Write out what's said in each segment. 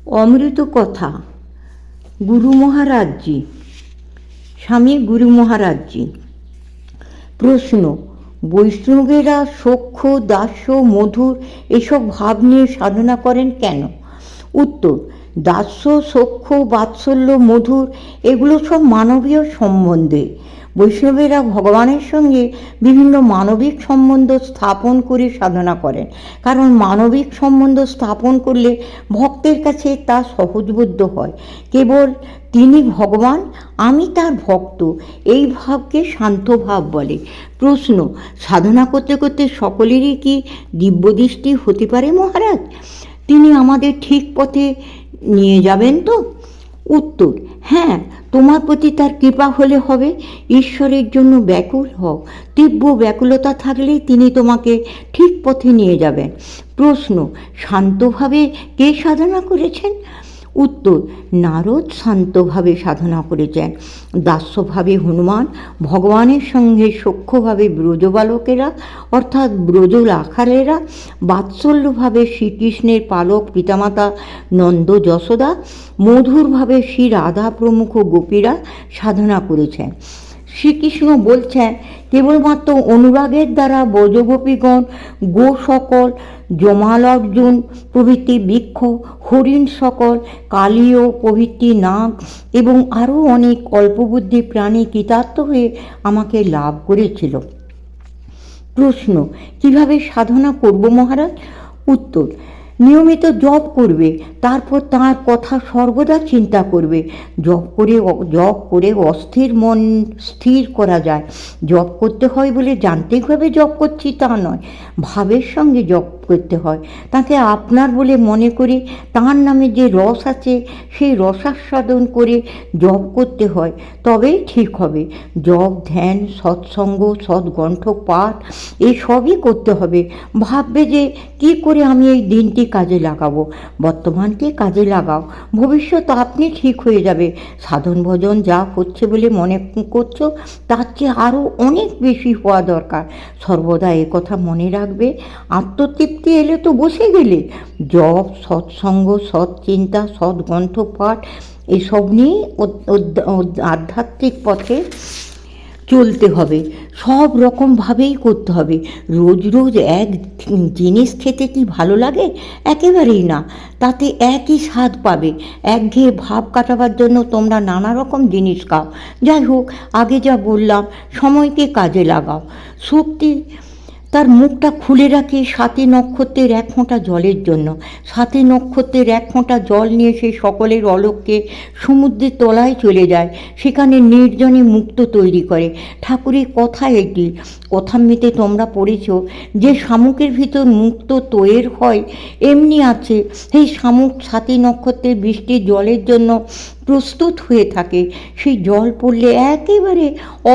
অমৃত কথা। গুরু মহারাজজি, স্বামী গুরু মহারাজজি। প্রশ্ন: বৈষ্ণবেরা সখ্য, দাস্য, মধুর এসব ভাব নিয়ে সাধনা করেন কেন? উত্তর: দাস্য, সখ্য, বাৎসল্য, মধুর এগুলো সব মানবীয় সম্বন্ধে। বৈষ্ণবেরা ভগবানের সঙ্গে বিভিন্ন মানবিক সম্বন্ধ স্থাপন করে সাধনা করেন, কারণ মানবিক সম্বন্ধ স্থাপন করলে ভক্তের কাছে তা সহজবোধ্য হয়। কেবল তিনি ভগবান, আমি তার ভক্ত, এই ভাবকে শান্ত ভাব বলে। প্রশ্ন: সাধনা করতে করতে সকলেরই কি দিব্যদৃষ্টি হতে পারে মহারাজ? তিনি আমাদের ঠিক পথে নিয়ে যাবেন তো? উত্তর: হ্যাঁ, তোমার প্রতি তার কৃপা হলে হবে। ঈশ্বরের জন্য ব্যাকুল হও, তীব্র ব্যাকুলতা থাকলেই তিনি তোমাকে ঠিক পথে নিয়ে যাবেন। প্রশ্ন: শান্তভাবে কে সাধনা করেছেন? উত্তর: নারদ শান্তভাবে সাধনা করেছেন। দাস্যভাবে হনুমান, ভগবানের সঙ্গে সখ্যভাবে ব্রজবালকেরা অর্থাৎ ব্রজ রাখালেরা, বাৎসল্যভাবে শ্রীকৃষ্ণের পালক পিতামাতা নন্দ যশোদা, মধুরভাবে শ্রী রাধা প্রমুখ গোপীরা সাধনা করেছেন। শ্রীকৃষ্ণ বলছেন, কেবলমাত্র অনুরাগের দ্বারা ব্রজগোপীগণ, গো সকল, জমাল অর্জুন প্রভৃতি বৃক্ষ, হরিণ সকল, কালীয় প্রভৃতি নাগ এবং আরও অনেক অল্পবুদ্ধি প্রাণী কৃতার্থ হয়ে আমাকে লাভ করেছিল। প্রশ্ন: কিভাবে সাধনা করব মহারাজ? উত্তর: নিয়মিত জপ করবে, তারপর তাঁর কথা সর্বদা চিন্তা করবে। জপ করে অস্থির মন স্থির করা যায়। জপ করতে হয় বলে যান্ত্রিক ভাবে জপ করছি তা নয়, ভাবের সঙ্গে জপ করতে হয়। তাকে আপনার বলে মনে করে তাঁর নামে যে রস আছে সেই রসাস্বাদন করে জপ করতে হয়, তবেই ঠিক হবে। জপ, ধ্যান, সৎসঙ্গ, সৎগ্রন্থ পাঠ এসবই করতে হবে। ভাববে যে কী করে আমি এই দিনটি কাজে লাগাবো। বর্তমানকে কাজে লাগাও, ভবিষ্যৎ আপনি ঠিক হয়ে যাবে। সাধন ভজন যা হচ্ছে বলে মনে করছো তার চেয়ে আরও অনেক বেশি হওয়া দরকার। সর্বদা কথা মনে রাখবে। আত্মতৃপ্তি এলে তো বসে গেলে। জপ, সৎসঙ্গ, সৎ চিন্তা, সৎগ্রন্থ পাঠ এসব নিয়ে আধ্যাত্মিক পথে চলতে হবে। সব রকমভাবেই করতে হবে। রোজ রোজ এক জিনিস খেতে কি ভালো লাগে? একেবারেই না। তাতে একই স্বাদ পাবে। একঘেয়ে ভাব কাটাবার জন্য তোমরা নানা রকম জিনিস খাও। যাই হোক, আগে যা বললাম, সময়কে কাজে লাগাও। শক্তি তার মুখটা খুলে রাখে ৭ই নক্ষত্রের ১ ফোঁটা জলের জন্য। ৭ই নক্ষত্রের ১ ফোঁটা জল নিয়ে সে সকলের অলক্ষ্যে সমুদ্রের তলায় চলে যায়, সেখানে নির্জনে মুক্ত তৈরি করে। ঠাকুরের কথা এটি। কথামৃতে তোমরা পড়েছ যে শামুকের ভিতর মুক্ত তৈর হয়, এমনি আছে সেই শামুক ৭ই নক্ষত্রের বৃষ্টির জলের জন্য প্রস্তুত হয়ে থাকে। সেই জল পড়লে একেবারে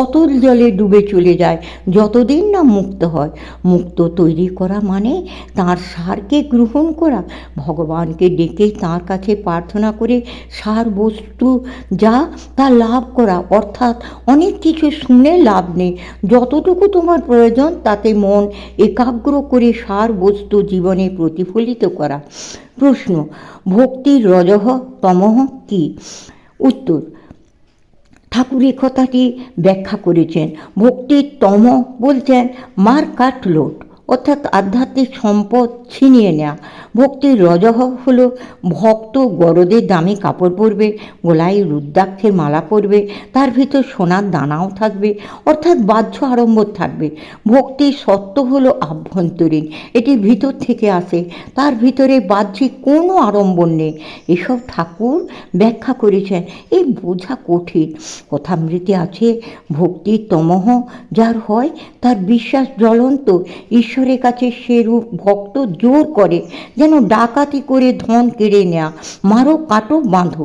অতল জলে ডুবে চলে যায়, যতদিন না মুক্ত হয়। মুক্ত তৈরি করা মানে তাঁর সারকে গ্রহণ করা, ভগবানকে ডেকে তাঁর কাছে প্রার্থনা করে সার বস্তু যা তা লাভ করা। অর্থাৎ অনেক কিছু শুনে লাভ নেই, যতটুকু তোমার প্রয়োজন তাতে মন একাগ্র করে সার বস্তু জীবনে প্রতিফলিত করা। প্রশ্ন: ভক্তির রজঃ তমঃ কি? উত্তর: ঠাকুর এই কথাটি ব্যাখ্যা করেছেন। ভক্তির তম বলছেন মার কাটলোট, অর্থাৎ আধ্যাত্মিক সম্পদ ছিনিয়ে নেওয়া। ভক্তির রজঃ হল ভক্ত গরদের দামি কাপড় পরবে, গলায় রুদ্রাক্ষের মালা পরবে, তার ভিতর সোনার দানাও থাকবে, অর্থাৎ বাহ্য আড়ম্বর থাকবে। ভক্তির সত্য হলো আভ্যন্তরীণ, এটি ভিতর থেকে আসে, তার ভিতরে বাহ্যিক কোনো আড়ম্বর নেই। এসব ঠাকুর ব্যাখ্যা করেছেন। এই বোঝা কঠিন। কথামৃতে আছে, ভক্তির তমঃ যার হয় তার বিশ্বাস জ্বলন্ত। ঈশ্বরের কাছে সেরূপ ভক্ত জোর করে যেন ডাকাতি করে ধন কেড়ে নেয়া, মারো কাটো বাঁধো,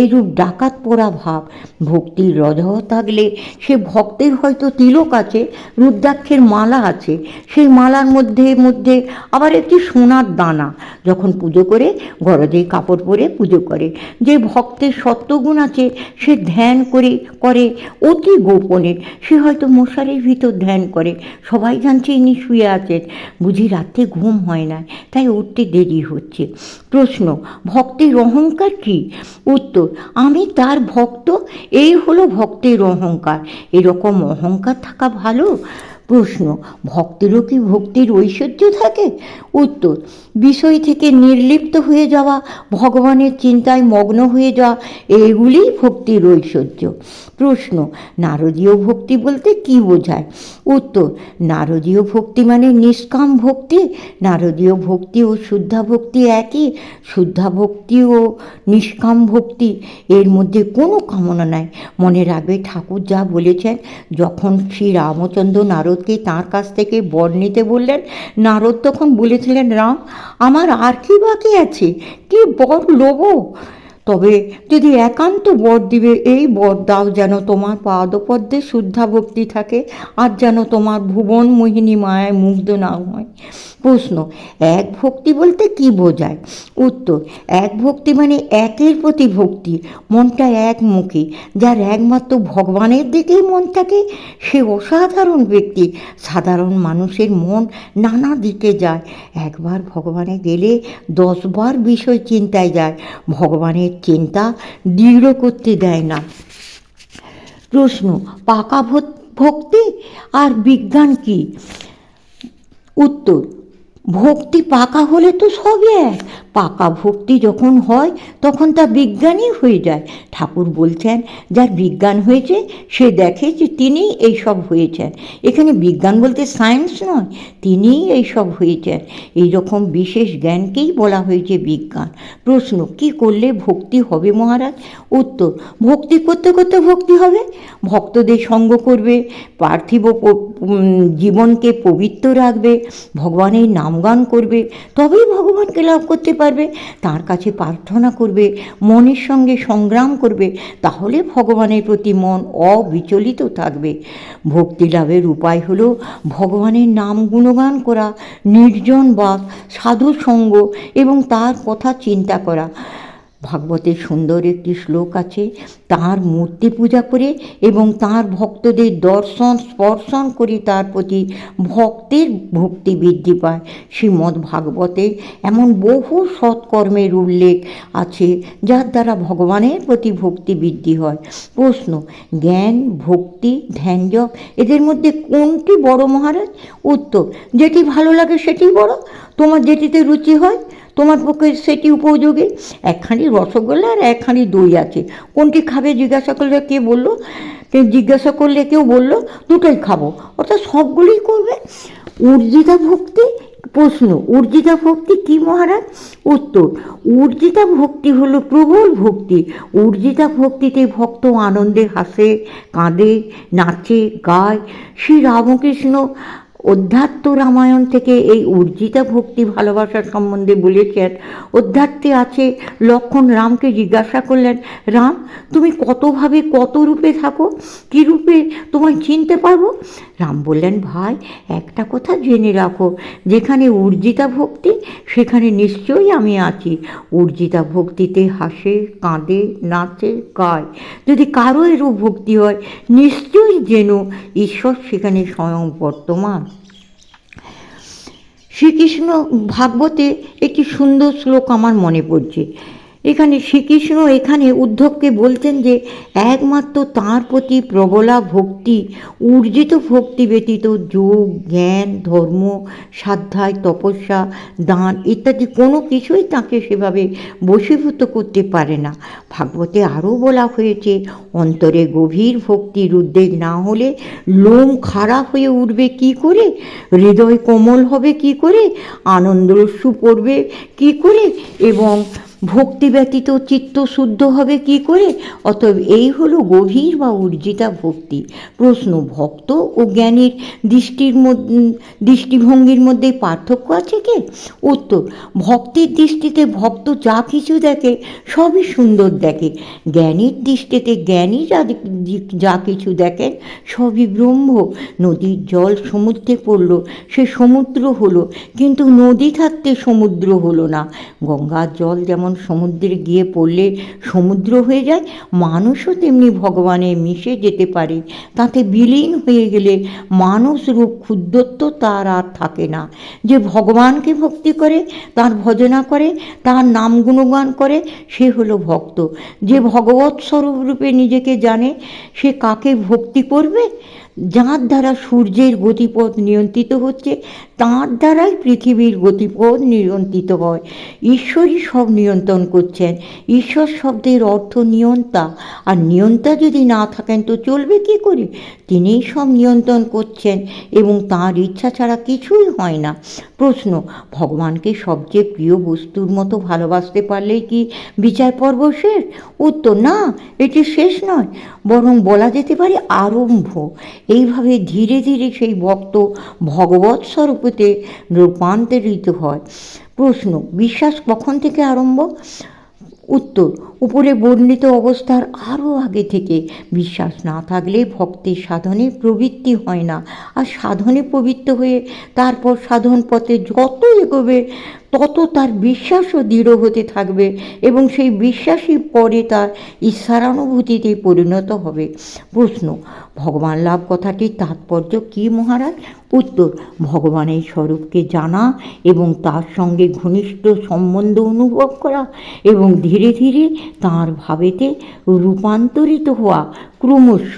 এইরূপ ডাকাত পোড়া ভাব। ভক্তির রজঃ থাকলে সে ভক্তের হয়তো তিলক আছে, রুদ্রাক্ষের মালা আছে, সেই মালার মধ্যে মধ্যে আবার একটি সোনার দানা। যখন পুজো করে গরদে কাপড় পরে পুজো করে। যে ভক্তের সত্যগুণ আছে সে ধ্যান করে অতি গোপনে। সে হয়তো মশারির ভিতর ধ্যান করে, সবাই জানছে ইনি শুয়ে আছে, আছেন, বুঝি রাতে ঘুম হয় না, তাই উঠতে দেরি হচ্ছে। প্রশ্ন, ভক্তের অহংকার কী? উত্তর, আমি তার ভক্ত, এই হলো ভক্তের অহংকার। এরকম অহংকার থাকা ভালো? প্রশ্ন, ভক্তেরও কি ভক্তির ঐশ্বর্য থাকে? উত্তর, বিষয় থেকে নির্লিপ্ত হয়ে যাওয়া, ভগবানের চিন্তায় মগ্ন হয়ে যাওয়া, এগুলিই ভক্তির ঐশ্বর্য। প্রশ্ন, নারদীয় ভক্তি বলতে কি বোঝায়? উত্তর, নারদীয় ভক্তি মানে নিষ্কাম ভক্তি। নারদীয় ভক্তি ও শুদ্ধা ভক্তি একই। শুদ্ধা ভক্তি ও নিষ্কাম ভক্তি, এর মধ্যে কোনো কামনা নাই। মনে রাখবে, ঠাকুর যা বলেছেন, যখন শ্রী রামচন্দ্র নারদকে তাঁর কাছ থেকে বর নিতে বললেন, নারদ তখন বলেছিলেন, রাম, আমার আর কি বাকি আছে, কি বর লোভ? তবে যদি একান্ত বর দিবে, এই বর দাও যেন তোমার পাদপদ্মে শুদ্ধা ভক্তি থাকে, আর যেন তোমার ভুবন মোহিনী মায়ায় মুগ্ধ না হয়। প্রশ্ন, এক ভক্তি বলতে কি বোঝায়? উত্তর, এক ভক্তি মানে একের প্রতি ভক্তি, মনটা একমুখী। যার একমাত্র ভগবানের দিকেই মন থাকে, সে অসাধারণ ব্যক্তি। সাধারণ মানুষের মন নানা দিকে যায়, একবার ভগবানে গেলে 10 বার বিষয় চিন্তায় যায়। ভগবানের চিন্তা দৃঢ় করতে দেয় না। প্রশ্ন, পাকা ভক্তি আর বিজ্ঞান কি? উত্তর, ভক্তি পাকা হলে তো সবই এক। পাকা ভক্তি যখন হয় তখন তা বিজ্ঞানই হয়ে যায়। ঠাকুর বলছেন, যার বিজ্ঞান হয়েছে সে দেখে যে তিনিই এইসব হয়েছেন। এখানে বিজ্ঞান বলতে সায়েন্স নয়, তিনিই এইসব হয়েছেন। এই রকম বিশেষ জ্ঞানকেই বলা হয়েছে বিজ্ঞান। প্রশ্ন, কি করলে ভক্তি হবে মহারাজ? উত্তর, ভক্তি করতে করতে ভক্তি হবে। ভক্তদের সঙ্গ করবে, পার্থিব জীবনকে পবিত্র রাখবে, ভগবানের নামগান করবে, তবেই ভগবানকে লাভ করতে পারবে। তার কাছে প্রার্থনা করবে, মনের সঙ্গে সংগ্রাম করবে, তাহলে ভগবানের প্রতি মন অবিচলিত থাকবে। ভক্তি লাভের উপায় হলো ভগবানের নাম গুণগান করা, নির্জন বাস, সাধু সঙ্গ এবং তার কথা চিন্তা করা। ভাগবতের সুন্দর একটি শ্লোক আছে, তাঁর মূর্তি পূজা করে এবং তাঁর ভক্তদের দর্শন স্পর্শন করে তার প্রতি ভক্তের ভক্তি বৃদ্ধি পায়। শ্রীমদ্ ভাগবতে এমন বহু সৎকর্মের উল্লেখ আছে যার দ্বারা ভগবানের প্রতি ভক্তি বৃদ্ধি হয়। প্রশ্ন, জ্ঞান, ভক্তি, ধ্যানজপ, এদের মধ্যে কোনটি বড় মহারাজ? উত্তর, যেটি ভালো লাগে সেটি বড়। তোমার যেটিতে রুচি হয় তোমার পক্ষে সেটি উপযোগী। একখানি রসগোল্লা আর একখানি দই আছে, কোনটি খাবে জিজ্ঞাসা করলে কে বলল? জিজ্ঞাসা করলে কেউ বলল দুটোই খাবো, অর্থাৎ সবগুলোই করবে। উর্জিতা ভক্তি। প্রশ্ন, উর্জিতা ভক্তি কি মহারাজ? উত্তর, উর্জিতা ভক্তি হলো প্রবল ভক্তি। উর্জিতা ভক্তিতে ভক্ত আনন্দে হাসে, কাঁদে, নাচে, গায়। শ্রী রামকৃষ্ণ অধ্যাত্ম রামায়ণ থেকে এই উর্জিতা ভক্তি ভালোবাসার সম্বন্ধে বলেছেন। অধ্যাত্মে আছে, লক্ষ্মণ রামকে জিজ্ঞাসা করলেন, রাম, তুমি কতভাবে কত রূপে থাকো, কী রূপে তোমায় চিনতে পারবো? রাম বললেন, ভাই, একটা কথা জেনে রাখো, যেখানে উর্জিতা ভক্তি সেখানে নিশ্চয়ই আমি আছি। উর্জিতা ভক্তিতে হাসে, কাঁদে, নাচে, গায়। যদি কারো এরূপ ভক্তি হয়, নিশ্চয়ই যেন ঈশ্বর সেখানে স্বয়ং বর্তমান। শ্রীকৃষ্ণ ভাগবতে একটি সুন্দর শ্লোক আমার মনে পড়ছে। এখানে শ্রীকৃষ্ণ উদ্ধবকে বলতেন যে একমাত্র তাঁর প্রতি প্রবলা ভক্তি, ঊর্জিত ভক্তি ব্যতীত যোগ, জ্ঞান, ধর্ম, স্বাধ্যায়, তপস্যা, দান ইত্যাদি কোনো কিছুই তাকে সেভাবে বশীভূত করতে পারে না। ভাগবতে আরও বলা হয়েছে, অন্তরে গভীর ভক্তির উদ্বেগ না হলে লোম খাড়া হয়ে উঠবে কি করে, হৃদয় কোমল হবে কি করে, আনন্দরস্যু পড়বে কি করে, এবং ভক্তি ব্যতীত চিত্ত শুদ্ধ হবে কি করে? অতএব এই হলো গভীর বা উর্জিতা ভক্তি। প্রশ্ন, ভক্ত ও জ্ঞানীর দৃষ্টিভঙ্গির মধ্যে পার্থক্য আছে কি? উত্তর, ভক্তির দৃষ্টিতে ভক্ত যা কিছু দেখে সবই সুন্দর দেখে। জ্ঞানীর দৃষ্টিতে জ্ঞানী যা কিছু দেখেন সবই ব্রহ্ম। নদীর জল সমুদ্রে পড়ল, সে সমুদ্র হলো, কিন্তু নদী থাকতে সমুদ্র হলো না। গঙ্গার জল যেমন যেমন সমুদ্রে গিয়ে পড়লে সমুদ্র হয়ে যায়, মানুষও তেমনি ভগবানে মিশে যেতে পারে। তাতে বিলীন হয়ে গেলে মানুষ রূপ ক্ষুদ্রত্ব তার আর থাকে না। যে ভগবানকে ভক্তি করে, তার ভজনা করে, তার নাম গুণগান করে, সে হলো ভক্ত। যে ভগবৎ স্বরূপ রূপে নিজেকে জানে, সে কাকে ভক্তি করবে? যার দ্বারা সূর্যের গতিপথ নিয়ন্ত্রিত হচ্ছে, তার দ্বারাই পৃথিবীর গতিপথ নিয়ন্ত্রিত হয়। ঈশ্বরই সব নিয়ন্ত্রণ করছেন। ঈশ্বর শব্দের অর্থ নিয়ন্তা, আর নিয়ন্তা যদি না থাকেন তো চলবে কী করে? তিনিই সব নিয়ন্ত্রণ করছেন এবং তাঁর ইচ্ছা ছাড়া কিছুই হয় না। প্রশ্ন, ভগবানকে সবচেয়ে প্রিয় বস্তুর মতো ভালোবাসতে পারলেই কি বিচার পর্ব শেষ? উত্তর, না, এটি শেষ নয়, বরং বলা যেতে পারে আরম্ভ। এইভাবে ধীরে ধীরে সেই ভক্ত ভগবৎ স্বরূপতে রূপান্তরিত হয়। প্রশ্ন, বিশ্বাস কখন থেকে আরম্ভ? উত্তর, উপরে বর্ণিত অবস্থার আরও আগে থেকে। বিশ্বাস না থাকলে ভক্তের সাধনে প্রবৃত্তি হয় না, আর সাধনে প্রবৃত্ত হয়ে তারপর সাধন পথে যত এগোবে তত তার বিশ্বাসও দৃঢ় হতে থাকবে এবং সেই বিশ্বাসই পরে তার ঈশ্বরানুভূতিতে পরিণত হবে। প্রশ্ন, ভগবান লাভ কথাটির তাৎপর্য কী মহারাজ? উত্তর, ভগবানের স্বরূপকে জানা এবং তার সঙ্গে ঘনিষ্ঠ সম্বন্ধ অনুভব করা এবং ধীরে ধীরে তাঁর ভাবেতে রূপান্তরিত হওয়া ক্রমশ।